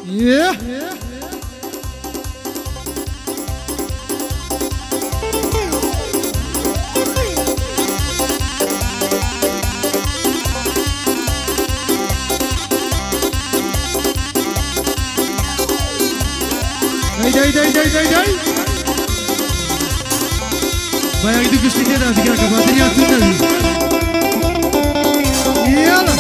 Yeah. Day. Bayağı gidip güçlü diye de artık ya kapatın yattın tabii. Yallah.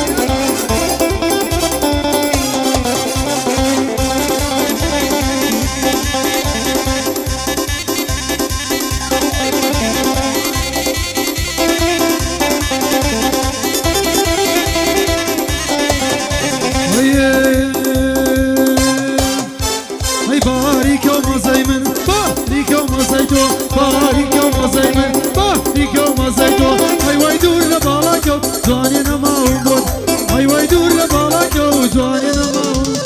زوانينا ما ومبود هاي ويدور لبالك وزوانينا ما ومبود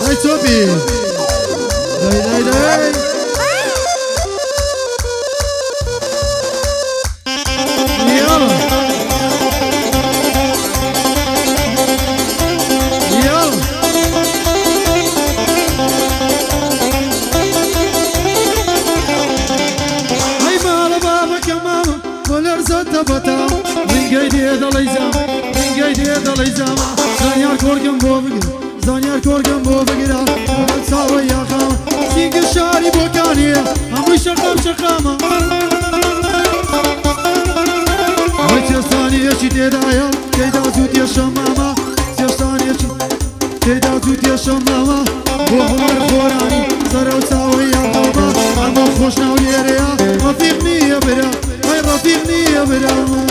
هاي توبي داي يلا هاي مال بابك يا ماما والارزة تبتا من قيدي دليزام من قيدي دليزام زانيار كوركم بو بقر زانيار كوركم بو بقر ساوي يا خام سينك الشاري بوكانية همو شقامة ويتستاني يشي تيدايا تيدا زود يا شمامة تيستاني يشي تيدا زود يا شمامة بو حمار خوراني سرو ساوي يا خاما همو خوشنا وليريا رفيقني يا برا هاي رفيقني يا برا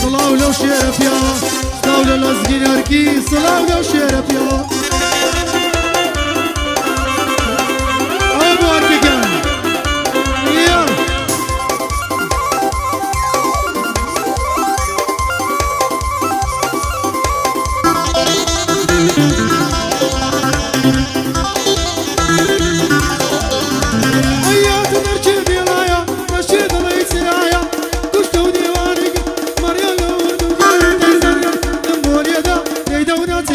صلاة ولو شرف يا صلاة ولو لزقيناركي صلاة ولو شرف يا أبو أرتقان يا حياتي نرجع بلايا نشيد الله يسرايا كشتو ديواني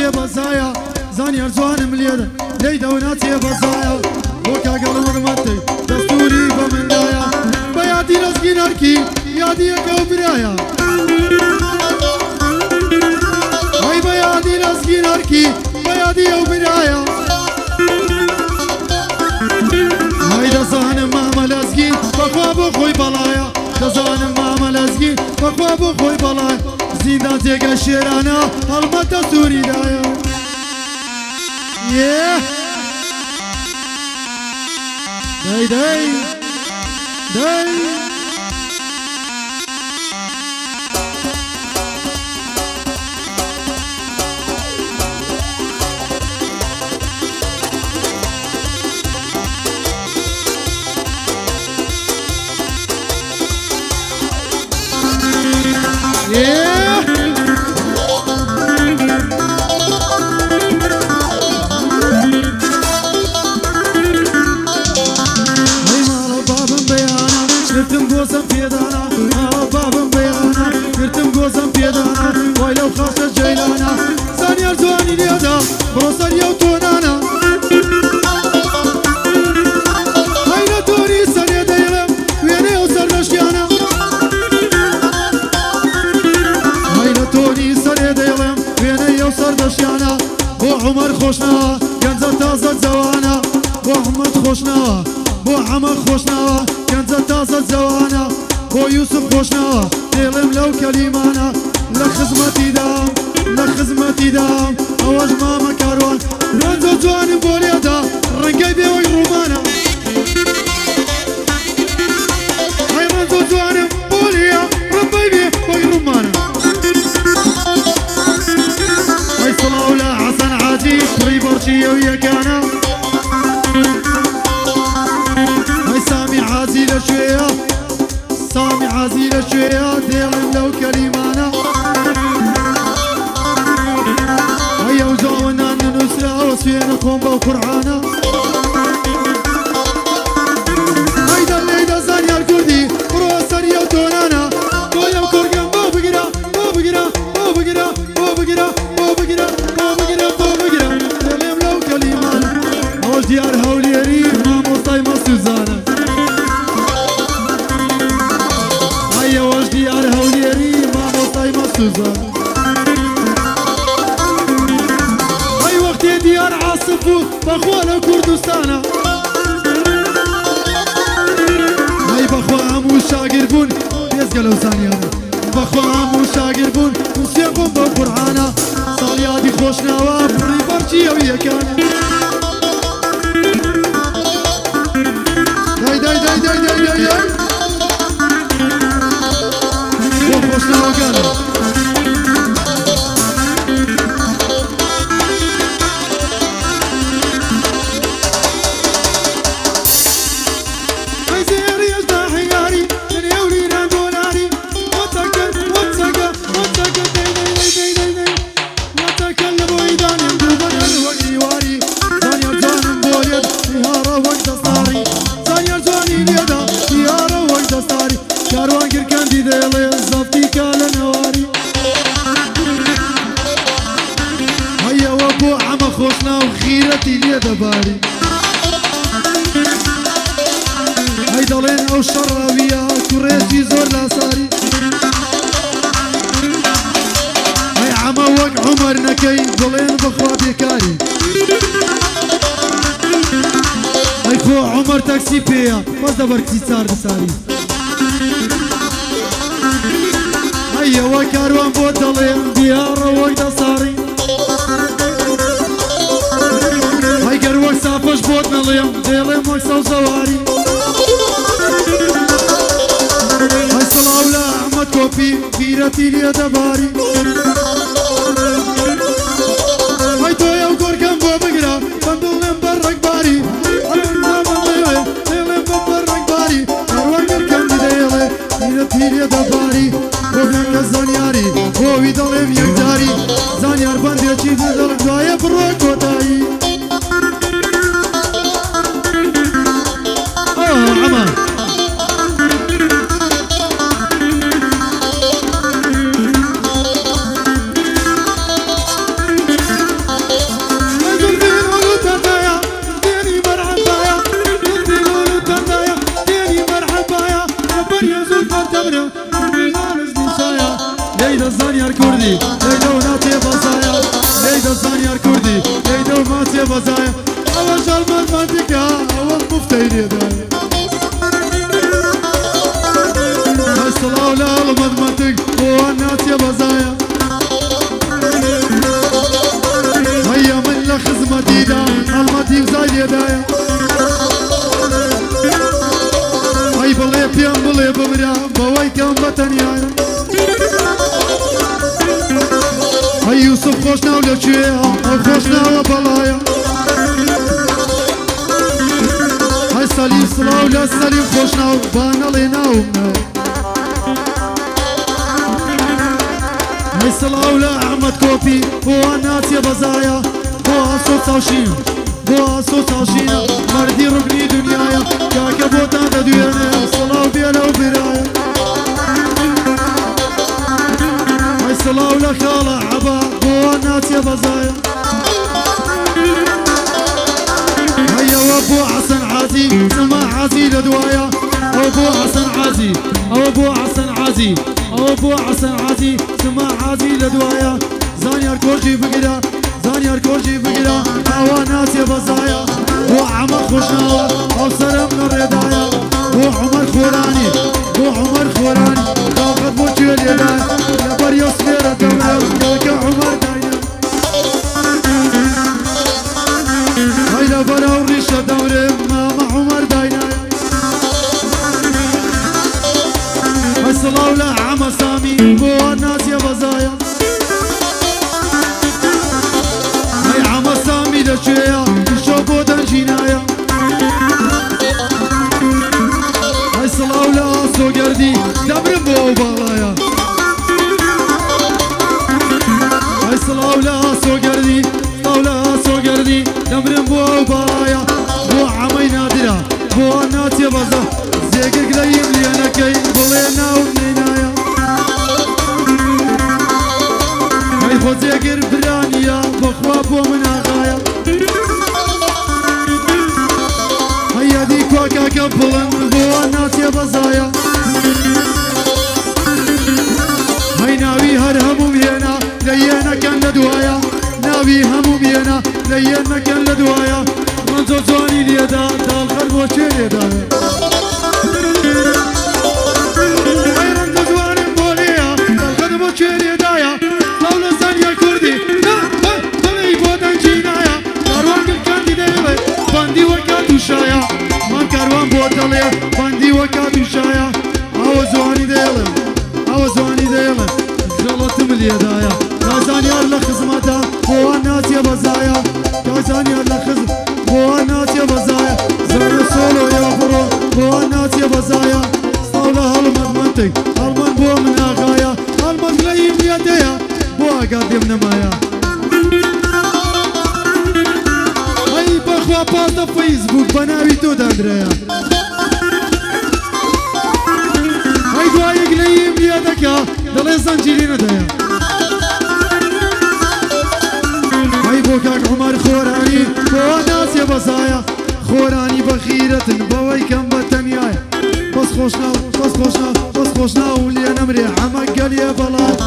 بزايا زانيار زوان مليدا ليدا وناتي بزايا وكا قلم رمتي دستوري بمن دايا بيادي رزقي ناركي يادي يكو برايا هاي بيادي رزقي ناركي بيادي يو برايا هاي دزان ماما لزقي بخواب خوي بلايا دزان ماما لزقي بخواب خوي بلايا زندان تيجا شيرانا هالمتا سوري دايا Yeah. Day. Yeah. كرتم قوسم بيدانا بابم بيانا كرتم قوسم بيدانا ويلو خاصة جيلانا زانيار زواني ليدا بروسر يوتونانا هاينا توري سريا ديلم ويني وسر نشيانا هاينا توري سريا ديلم ويني وسر نشيانا بو عمر خوشنا كنزة تازة زوانا بو احمد خوشنا بو حمد خوشنا كنزة تازة زوانا بو يوسف خوشنا ديلم لو كليمانا لخزمتي دام اواج ماما كاروان رنزو جوان بوليدا رنقاي بيوي رومانا هاي رنزو جوان بوليدا عازي لشوية سامي عازي لشوية ديلم لو كلمانا هيا وزونا ننسى وسفينا قوم وقرعانا هيدا الليدا زانيا الكردي روسانيا وتونانا ويا وكرقم بوبقرا بوبقرا بوبقرا بوبقرا بوبقرا بوبقرا بوبقرا ديلم لو كلمانا هوش ديار هوليري ما مصاي ما سوزانا هيا وش ديار هوليري ما مصاي ما سوزانا هاي وقت ديار عاصفو بخوانا كردستانا هاي بخوام وشاقر بون يزقلو زانيانا بخوام وشاقر بون وسيقوم بقرعانا صاليادي خوشنا وابري برشي ويكانا داي داي داي داي داي داي داي وخوشنا وقانا خوشنا وخيرتي ليدا باري هاي دلين او شرابيا كوريجي زور لاساري هاي عما وق عمر نكي دلين بخوا بيكاري هاي خو عمر تاكسي بيا بس دبركسي صار بساري هاي وكاروان بود دلين ديار وقت صاري قروك سافش بوتنا اليوم ديلي مكسو زواري هاي صلاولا احمد كوبي خيرتي لي دباري هاي تويا وقرقم بو بقرا بندولن برق باري ديلي برق باري قروك قرقم ديلي خيرتي لي دباري وقنك الزانياري هو يدلم يقداري زانيار بندي چيد دلم دوايا بروك وطاي عمر ليدا الزانيار كردي ليدا وناتي بزايا ليدا الزانيار كردي ليدا وماتي بزايا أول جلمان مانتكا أول مفتيني دايا الصلاة ولا المدمتك هو الناس يا بزايا هيا من لخز مديدة المديد زايد يدايا هاي بلي بيان بلي بمرا بواي كان بطنيايا هاي يوسف خوشنا ولا شوية او خوشنا وبلايا هاي سليم صلاة ولا سليم خوشنا وبانا لينا ومنا هاي صلاة ولا أحمد كوبي هو الناس يا بزايا هو صوت عشين هو صوت عشينا مردي ركني دنيايا كاكا بوتان تدوينا صلاة بيلا وبرايا هاي صلاة ولا خالة عبا هو الناس يا بزايا هيا وابو حسن عازي سمع عازي لدوايا ابو حسن عازي ابو حسن عازي ابو حسن عازي سمع عازي لدوايا زانيار كورجي بقرا زانيار كورجي بقرا هوا ناس يا بزايا هو عمر خوشناوة او سرم الردايا هو عمر خوراني هو عمر خوراني طاقت موجه اليدان لبر يصفير الدولة كاكا عمر دايا هاي لبر اوريش الدولة ماما عمر دايا هاي صلاة ولا عما سامي هو الناس يا بزايا هاي عما سامي لشوية شوفو دان جينايا سۆگەردی دەبرم بۆ ئەو باڵایە ئەی سڵاو لە سۆگەردی سڵاو لە سۆگەردی دەبرم بۆ ئەو باڵایە بۆ عەمەی نادرە بۆ ناچێ بەزە زێگر گلەیم لێنەکەی بڵێ ناوم نینایە ئەی خۆ جێگر برانیە بەخوا بۆ من ئاغایە هەیەدی کۆکەکە بڵند بۆ ناچێ بەزایە هەی ناوی هەر هەموو هێنا لە یێنەکەن لە دوایە ناوی هەموو هێنا لە یێنەکەن لە دوایە من زۆر جوانی لێدا داڵخەر بۆ چێ لێدایە ئەی ڕەنگە جوانم بۆ لێیە داڵخەر بۆ چێ لێدایە سڵاو لە زەنیە کوردی دڵی بۆ دەنجینایە کاروان گلکاندی دەیڵێ باندی وەکا دووشایە من کاروان بۆ دەڵێ باندی وەکا دووشایە ئەوە جوانی دەیڵێ ئەوە جوانی دەیڵێ ژەڵەتم لێدایە کازانیار لە خزمەتە بۆوە ناچێ بەزایە کازانیار لە خزم بۆوە ناچێ بەزایە زۆر سۆڵۆ یا بڕۆ بۆوە ناچێ بەزایە سڵاو لە هەڵمەت منتەی هەڵمەت بۆ من ئاغایە هەڵمەت لەیم لێدەیە بۆ ئاگات دێم نەمایە ئەی بەخوا پاس لە فەیسبوک بە ناوی تۆ دادرایە ئەی دوایەک لەیم لێدەکە دەڵێ زەنجیری نەدەیە ئەی بۆ کاک عومەر خۆرانی بۆوە ناچێ بەزایە خۆرانی بەخیرەتن بەوەی کەم بە تەنیایە بەس خۆشناو بەس خۆشناو بەس خۆشناو لێ نەمرێ عەمە گەلیە بەڵات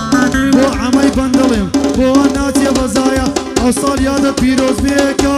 بۆ عەمەی بەندەڵێم بۆوە ناچێ بەزایە ئەو ساڵ یادە پیرۆز بێکە